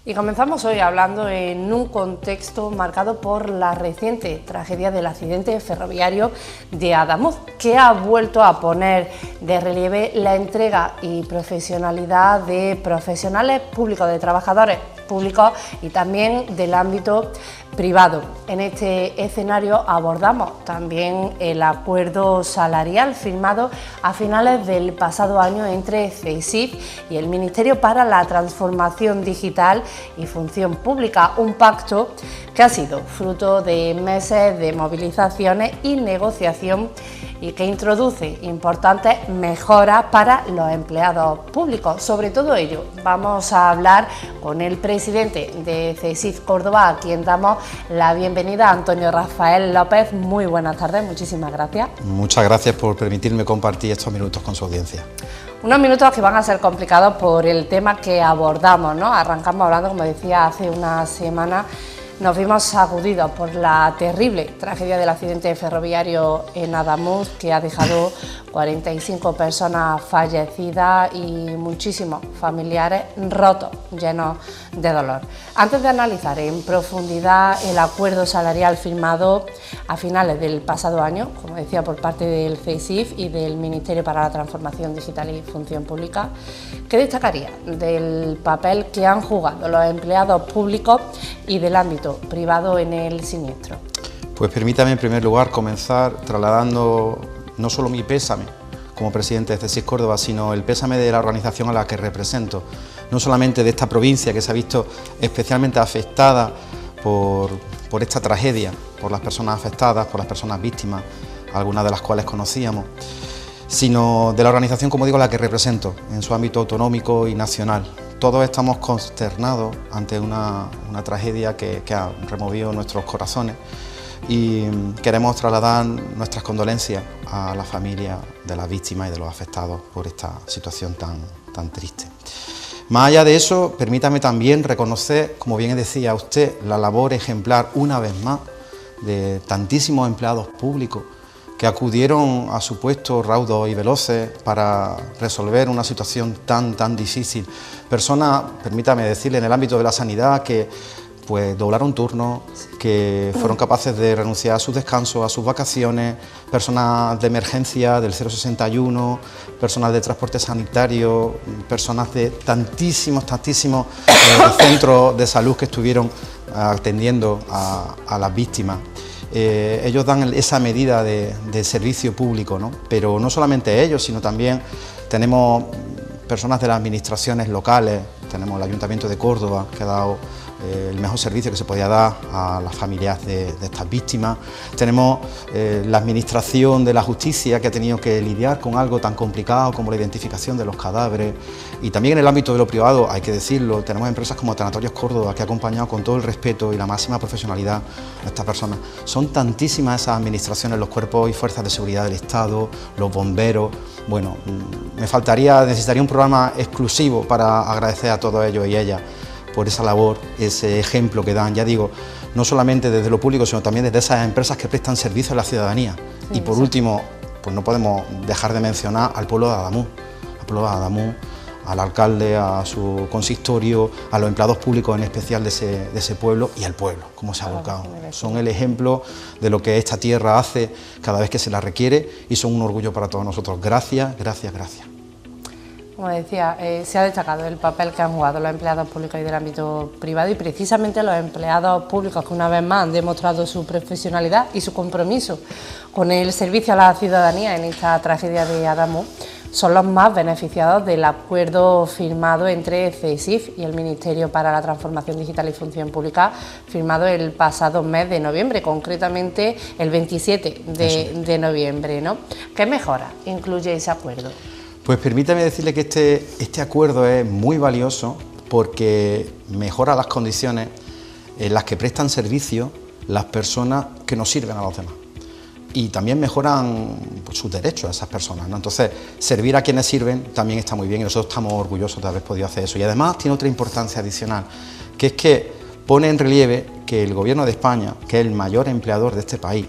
Y comenzamos hoy hablando en un contexto marcado por la reciente tragedia del accidente ferroviario de Adamuz, que ha vuelto a poner de relieve la entrega y profesionalidad de profesionales públicos, de trabajadores públicos y también del ámbito privado. En este escenario abordamos también el acuerdo salarial firmado a finales del pasado año entre CESIF y el Ministerio para la Transformación Digital y Función Pública, un pacto que ha sido fruto de meses de movilizaciones y negociación y que introduce importantes mejoras para los empleados públicos. Sobre todo ello vamos a hablar con el presidente de CESIF Córdoba, a quien damos la bienvenida, Antonio Rafael López. Muy buenas tardes, muchísimas gracias. Muchas gracias por permitirme compartir estos minutos con su audiencia. Unos minutos que van a ser complicados por el tema que abordamos, ¿no? Arrancamos hablando, como decía, hace una semana. Nos vimos sacudidos por la terrible tragedia del accidente ferroviario en Adamuz, que ha dejado 45 personas fallecidas y muchísimos familiares rotos, llenos de dolor. Antes de analizar en profundidad el acuerdo salarial firmado a finales del pasado año, como decía, por parte del CESIF y del Ministerio para la Transformación Digital y Función Pública, ¿qué destacaría del papel que han jugado los empleados públicos y del ámbito privado en el siniestro? Pues permítame en primer lugar comenzar trasladando no solo mi pésame como presidente de CESIF Córdoba, sino el pésame de la organización a la que represento, no solamente de esta provincia que se ha visto especialmente afectada por esta tragedia, por las personas afectadas, por las personas víctimas, algunas de las cuales conocíamos, sino de la organización, como digo, a la que represento en su ámbito autonómico y nacional. Todos estamos consternados ante una tragedia que ha removido nuestros corazones y queremos trasladar nuestras condolencias a la familia de las víctimas y de los afectados por esta situación tan triste. Más allá de eso, permítame también reconocer, como bien decía usted, la labor ejemplar una vez más de tantísimos empleados públicos que acudieron a su puesto raudos y veloces para resolver una situación tan difícil. Personas, permítame decirle, en el ámbito de la sanidad que pues doblaron turnos, que fueron capaces de renunciar a sus descansos, a sus vacaciones, personas de emergencia del 061, personas de transporte sanitario, personas de tantísimos centros de salud que estuvieron atendiendo a las víctimas. Ellos dan esa medida de servicio público, ¿no? Pero no solamente ellos, sino también tenemos personas de las administraciones locales, tenemos el Ayuntamiento de Córdoba, que ha dado el mejor servicio que se podía dar a las familias de estas víctimas. Tenemos la Administración de la Justicia, que ha tenido que lidiar con algo tan complicado como la identificación de los cadáveres. Y también en el ámbito de lo privado, hay que decirlo, tenemos empresas como Tanatorios Córdoba, que ha acompañado con todo el respeto y la máxima profesionalidad a estas personas. Son tantísimas esas administraciones, los cuerpos y fuerzas de seguridad del Estado, los bomberos. Bueno, necesitaría un programa exclusivo para agradecer a todos ellos y ellas por esa labor, ese ejemplo que dan, ya digo, no solamente desde lo público, sino también desde esas empresas que prestan servicio a la ciudadanía. Sí, y por último, pues no podemos dejar de mencionar al pueblo de Adamuz, al alcalde, a su consistorio, a los empleados públicos en especial de ese pueblo y al pueblo, cómo se ha volcado. Son el ejemplo de lo que esta tierra hace cada vez que se la requiere y son un orgullo para todos nosotros. Gracias. Como decía, se ha destacado el papel que han jugado los empleados públicos y del ámbito privado, y precisamente los empleados públicos que una vez más han demostrado su profesionalidad y su compromiso con el servicio a la ciudadanía en esta tragedia de Adamuz son los más beneficiados del acuerdo firmado entre CESIF y el Ministerio para la Transformación Digital y Función Pública, firmado el pasado mes de noviembre, concretamente el 27 de noviembre, ¿no? ¿Qué mejora incluye ese acuerdo? Pues permítame decirle que este acuerdo es muy valioso porque mejora las condiciones en las que prestan servicio las personas que nos sirven a los demás. Y también mejoran sus derechos a esas personas, ¿no? Entonces, servir a quienes sirven también está muy bien y nosotros estamos orgullosos de haber podido hacer eso. Y además tiene otra importancia adicional, que es que pone en relieve que el Gobierno de España, que es el mayor empleador de este país,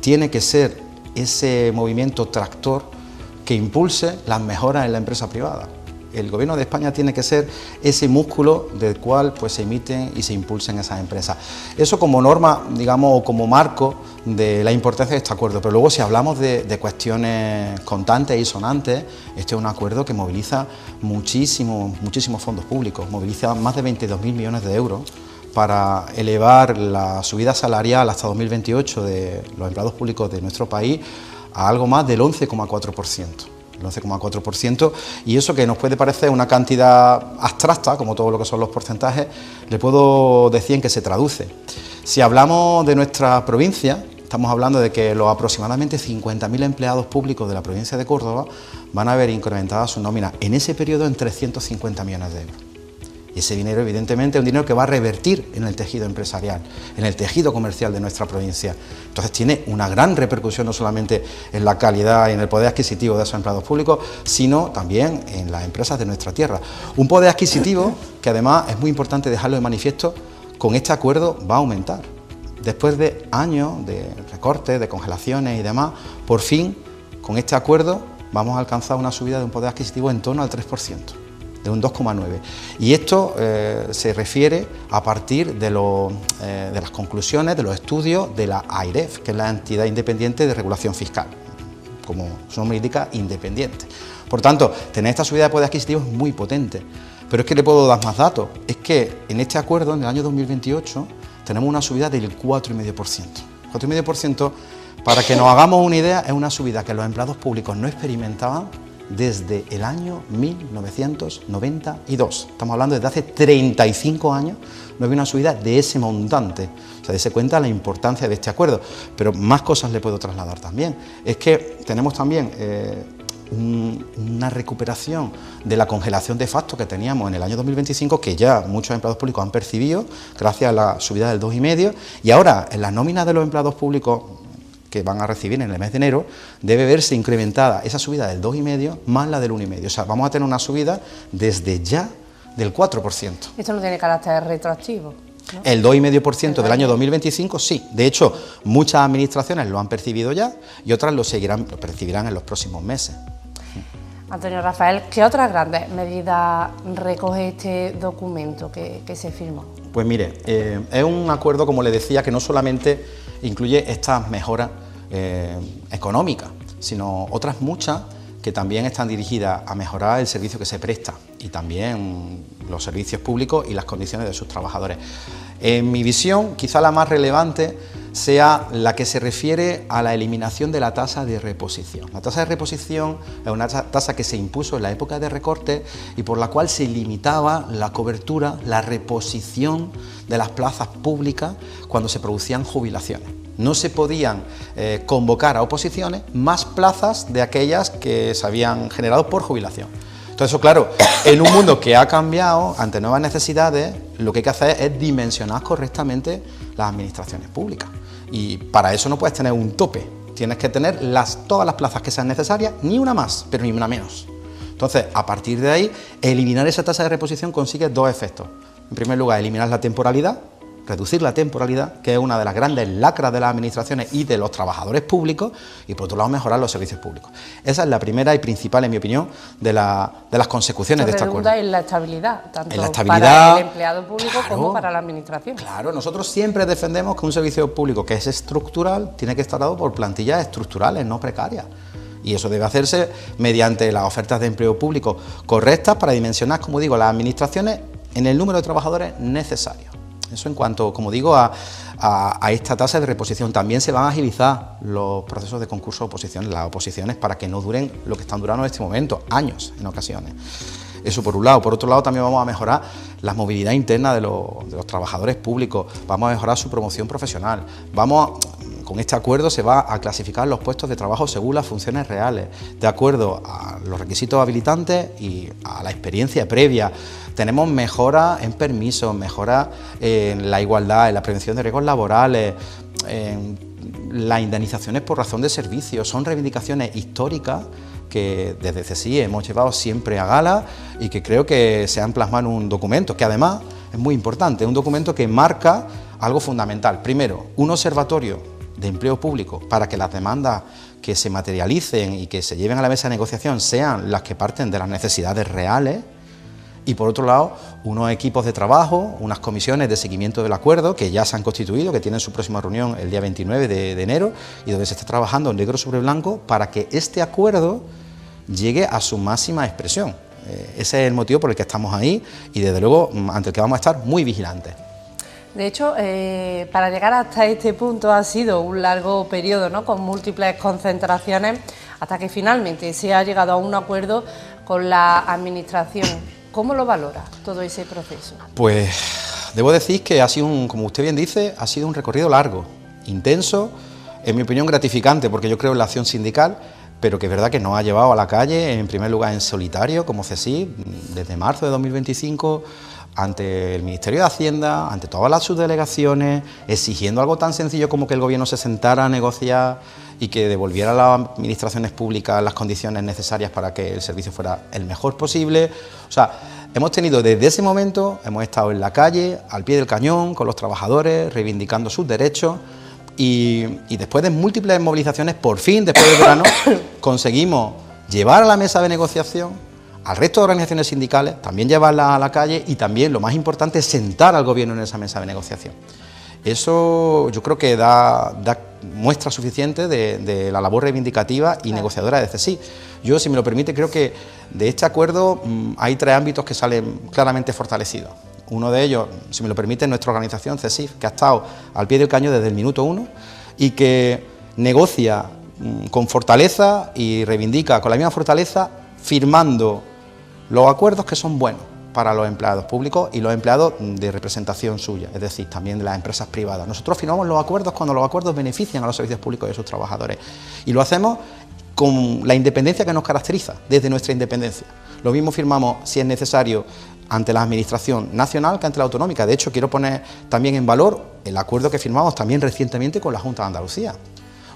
tiene que ser ese movimiento tractor que impulse las mejoras en la empresa privada. el Gobierno de España tiene que ser ese músculo del cual pues se emiten y se impulsen esas empresas. Eso como norma, digamos, o como marco de la importancia de este acuerdo, pero luego si hablamos de cuestiones contantes y sonantes, este es un acuerdo que moviliza muchísimos fondos públicos, moviliza más de 22.000 millones de euros para elevar la subida salarial hasta 2028 de los empleados públicos de nuestro país a algo más del 11,4%. El 11,4%, y eso que nos puede parecer una cantidad abstracta, como todo lo que son los porcentajes, le puedo decir en qué se traduce. Si hablamos de nuestra provincia, estamos hablando de que los aproximadamente 50.000 empleados públicos de la provincia de Córdoba van a ver incrementada su nómina en ese periodo en 350 millones de euros. Y ese dinero, evidentemente, es un dinero que va a revertir en el tejido empresarial, en el tejido comercial de nuestra provincia. Entonces tiene una gran repercusión no solamente en la calidad y en el poder adquisitivo de esos empleados públicos, sino también en las empresas de nuestra tierra. Un poder adquisitivo que además es muy importante dejarlo de manifiesto, con este acuerdo va a aumentar. Después de años de recortes, de congelaciones y demás, por fin, con este acuerdo vamos a alcanzar una subida de un poder adquisitivo en torno al 3%. De un 2,9%. Y esto se refiere a partir de las conclusiones de los estudios de la AIREF, que es la entidad independiente de regulación fiscal, como su nombre indica, independiente. Por tanto, tener esta subida de poder adquisitivo es muy potente. Pero es que le puedo dar más datos. Es que en este acuerdo, en el año 2028, tenemos una subida del 4,5%. 4,5%, para que nos hagamos una idea, es una subida que los empleados públicos no experimentaban desde el año 1992. Estamos hablando desde hace 35 años, no había una subida de ese montante. O sea, dése cuenta la importancia de este acuerdo. Pero más cosas le puedo trasladar también. Es que tenemos también una recuperación de la congelación de facto que teníamos en el año 2025, que ya muchos empleados públicos han percibido gracias a la subida del 2,5%, y ahora en las nóminas de los empleados públicos que van a recibir en el mes de enero, debe verse incrementada esa subida del 2,5% más la del 1,5%. O sea, vamos a tener una subida desde ya del 4%. Esto no tiene carácter retroactivo, ¿no? El 2,5% del año 2025 sí. De hecho, muchas administraciones lo han percibido ya y otras lo percibirán en los próximos meses. Antonio Rafael, ¿qué otras grandes medidas recoge este documento que se firmó? Pues mire, es un acuerdo, como le decía, que no solamente incluye estas mejoras económicas, sino otras muchas que también están dirigidas a mejorar el servicio que se presta y también los servicios públicos y las condiciones de sus trabajadores. En mi visión, quizá la más relevante sea la que se refiere a la eliminación de la tasa de reposición. La tasa de reposición es una tasa que se impuso en la época de recortes y por la cual se limitaba la cobertura, la reposición de las plazas públicas cuando se producían jubilaciones. No se podían convocar a oposiciones más plazas de aquellas que se habían generado por jubilación. Entonces, claro, en un mundo que ha cambiado, ante nuevas necesidades, lo que hay que hacer es dimensionar correctamente las administraciones públicas. Y para eso no puedes tener un tope, tienes que tener todas las plazas que sean necesarias, ni una más, pero ni una menos. Entonces, a partir de ahí, eliminar esa tasa de reposición consigue dos efectos. En primer lugar, eliminar la temporalidad, reducir la temporalidad, que es una de las grandes lacras de las administraciones y de los trabajadores públicos, y por otro lado mejorar los servicios públicos. Esa es la primera y principal, en mi opinión, de las consecuciones de este acuerdo. En la estabilidad, tanto en la estabilidad, para el empleado público, claro, como para la administración. Claro, nosotros siempre defendemos que un servicio público que es estructural tiene que estar dado por plantillas estructurales, no precarias. Y eso debe hacerse mediante las ofertas de empleo público correctas para dimensionar, como digo, las administraciones en el número de trabajadores necesarios. Eso en cuanto, como digo, a esta tasa de reposición. También se van a agilizar los procesos de concurso de oposiciones, las oposiciones, para que no duren lo que están durando en este momento, años en ocasiones. Eso por un lado. Por otro lado, también vamos a mejorar la movilidad interna de los trabajadores públicos, vamos a mejorar su promoción profesional, con este acuerdo se va a clasificar los puestos de trabajo según las funciones reales, de acuerdo a los requisitos habilitantes y a la experiencia previa. Tenemos mejoras en permisos, mejoras en la igualdad, en la prevención de riesgos laborales, en las indemnizaciones por razón de servicio. Son reivindicaciones históricas que desde CSI hemos llevado siempre a gala y que creo que se han plasmado en un documento que además es muy importante, un documento que marca algo fundamental. Primero, un observatorio de empleo público para que las demandas que se materialicen y que se lleven a la mesa de negociación sean las que parten de las necesidades reales, y por otro lado, unos equipos de trabajo, unas comisiones de seguimiento del acuerdo que ya se han constituido, que tienen su próxima reunión el día 29 de enero, y donde se está trabajando negro sobre blanco para que este acuerdo llegue a su máxima expresión. Ese es el motivo por el que estamos ahí y desde luego ante el que vamos a estar muy vigilantes. De hecho, para llegar hasta este punto ha sido un largo periodo, ¿no?, con múltiples concentraciones, hasta que finalmente se ha llegado a un acuerdo con la Administración. ¿Cómo lo valora todo ese proceso? Pues debo decir que ha sido, como usted bien dice, ha sido un recorrido largo, intenso, en mi opinión gratificante, porque yo creo en la acción sindical, pero que es verdad que nos ha llevado a la calle, en primer lugar en solitario, como CESIF, desde marzo de 2025, ante el Ministerio de Hacienda, ante todas las subdelegaciones, exigiendo algo tan sencillo como que el Gobierno se sentara a negociar y que devolviera a las administraciones públicas las condiciones necesarias para que el servicio fuera el mejor posible. O sea, hemos tenido desde ese momento, hemos estado en la calle, al pie del cañón, con los trabajadores, reivindicando sus derechos, y después de múltiples movilizaciones, por fin, después del verano, conseguimos llevar a la mesa de negociación al resto de organizaciones sindicales, también llevarla a la calle y también, lo más importante, sentar al Gobierno en esa mesa de negociación. Eso yo creo que da muestra suficiente de la labor reivindicativa y negociadora de CESIF. Yo, si me lo permite, creo que de este acuerdo hay tres ámbitos que salen claramente fortalecidos. Uno de ellos, si me lo permite, es nuestra organización CESIF, que ha estado al pie del cañón desde el minuto uno y que negocia con fortaleza y reivindica con la misma fortaleza, firmando los acuerdos que son buenos para los empleados públicos y los empleados de representación suya, es decir, también de las empresas privadas. Nosotros firmamos los acuerdos cuando los acuerdos benefician a los servicios públicos y a sus trabajadores, y lo hacemos con la independencia que nos caracteriza, desde nuestra independencia. Lo mismo firmamos, si es necesario, ante la Administración nacional que ante la autonómica. De hecho, quiero poner también en valor el acuerdo que firmamos también recientemente con la Junta de Andalucía.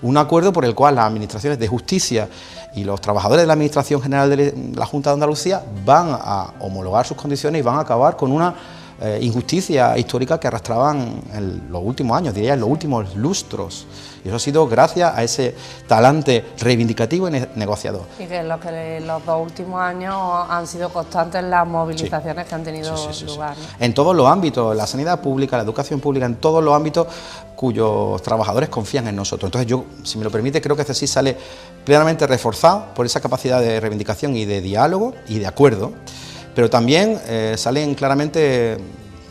Un acuerdo por el cual las administraciones de justicia y los trabajadores de la Administración General de la Junta de Andalucía van a homologar sus condiciones y van a acabar con una injusticia histórica que arrastraban en los últimos años, diría en los últimos lustros. Y eso ha sido gracias a ese talante reivindicativo y negociador. Y que los dos últimos años han sido constantes las movilizaciones que han tenido lugar, ¿no? En todos los ámbitos, la sanidad pública, la educación pública, en todos los ámbitos cuyos trabajadores confían en nosotros. Entonces yo, si me lo permite, creo que CESIF sale plenamente reforzado por esa capacidad de reivindicación y de diálogo y de acuerdo, pero también salen claramente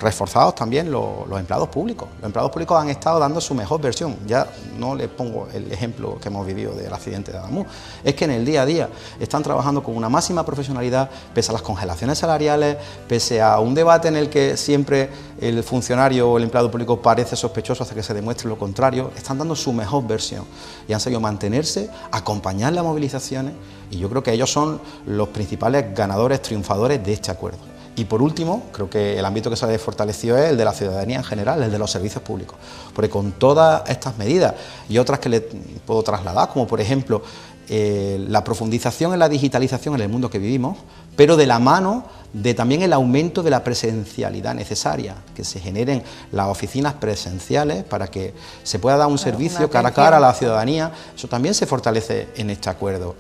reforzados también los empleados públicos. Los empleados públicos han estado dando su mejor versión. Ya no le pongo el ejemplo que hemos vivido del accidente de Adamuz. Es que en el día a día están trabajando con una máxima profesionalidad, pese a las congelaciones salariales, pese a un debate en el que siempre el funcionario o el empleado público parece sospechoso hasta que se demuestre lo contrario. Están dando su mejor versión y han sabido mantenerse, acompañar las movilizaciones, y yo creo que ellos son los principales ganadores, triunfadores de este acuerdo. Y por último, creo que el ámbito que se ha fortalecido es el de la ciudadanía en general, el de los servicios públicos, porque con todas estas medidas y otras que le puedo trasladar, como por ejemplo la profundización en la digitalización en el mundo que vivimos, pero de la mano de también el aumento de la presencialidad necesaria, que se generen las oficinas presenciales para que se pueda dar un servicio cara a cara a la ciudadanía. Eso también se fortalece en este acuerdo.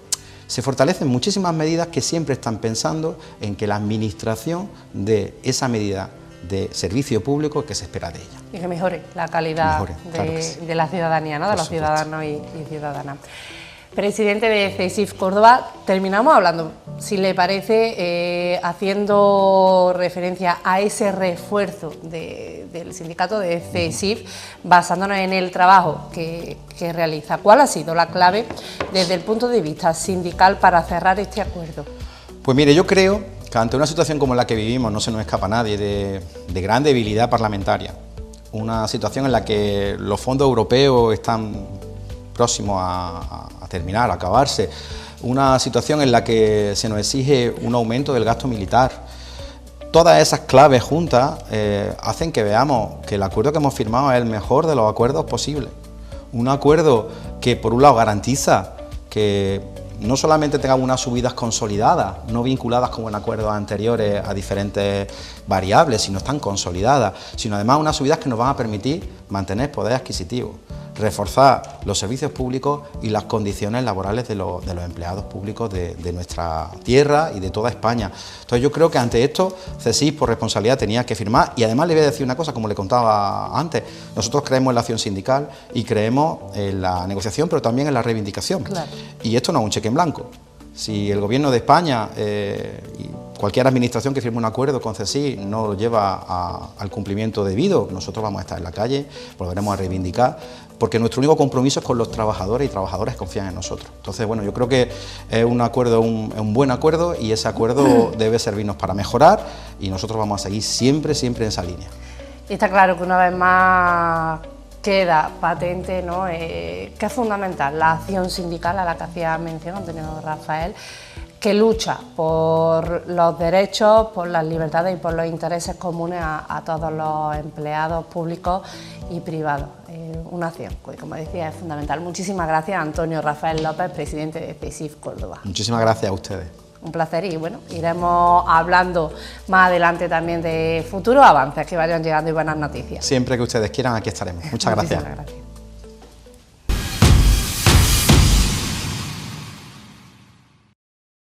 Se fortalecen muchísimas medidas que siempre están pensando en que la Administración dé esa medida de servicio público que se espera de ella. Y que mejore la calidad de la ciudadanía, ¿no? De los ciudadanos y ciudadanas. Presidente de CESIF Córdoba, terminamos hablando, si le parece, haciendo referencia a ese refuerzo del sindicato de CESIF, basándonos en el trabajo que realiza. ¿Cuál ha sido la clave desde el punto de vista sindical para cerrar este acuerdo? Pues mire, yo creo que ante una situación como la que vivimos, no se nos escapa a nadie, de gran debilidad parlamentaria, una situación en la que los fondos europeos están próximos a terminar, a acabarse, una situación en la que se nos exige un aumento del gasto militar. Todas esas claves juntas hacen que veamos que el acuerdo que hemos firmado es el mejor de los acuerdos posibles. Un acuerdo que, por un lado, garantiza que no solamente tengamos unas subidas consolidadas, no vinculadas como en acuerdos anteriores a diferentes variables, sino están consolidadas, sino además unas subidas que nos van a permitir mantener poder adquisitivo, reforzar los servicios públicos y las condiciones laborales de los empleados públicos de nuestra tierra y de toda España. Entonces yo creo que ante esto CSIC por responsabilidad tenía que firmar, y además le voy a decir una cosa, como le contaba antes, nosotros creemos en la acción sindical y creemos en la negociación, pero también en la reivindicación. Claro. Y esto no es un cheque en blanco. Si el Gobierno de España y cualquier administración que firme un acuerdo con CSIC no lo lleva al cumplimiento debido, nosotros vamos a estar en la calle, volveremos a reivindicar, porque nuestro único compromiso es con los trabajadores, y trabajadores confían en nosotros. Entonces, bueno, yo creo que es un acuerdo, un buen acuerdo, y ese acuerdo debe servirnos para mejorar, y nosotros vamos a seguir siempre, siempre en esa línea. Y está claro que una vez más queda patente, ¿no?, que es fundamental la acción sindical a la que hacía mención Antonio Rafael, que lucha por los derechos, por las libertades y por los intereses comunes a todos los empleados públicos y privados. Una acción que, como decía, es fundamental. Muchísimas gracias, Antonio Rafael López, presidente de CSIC Córdoba. Muchísimas gracias a ustedes. Un placer, y bueno, iremos hablando más adelante también de futuros avances que vayan llegando y buenas noticias. Siempre que ustedes quieran, aquí estaremos. Muchas gracias. Muchísimas gracias.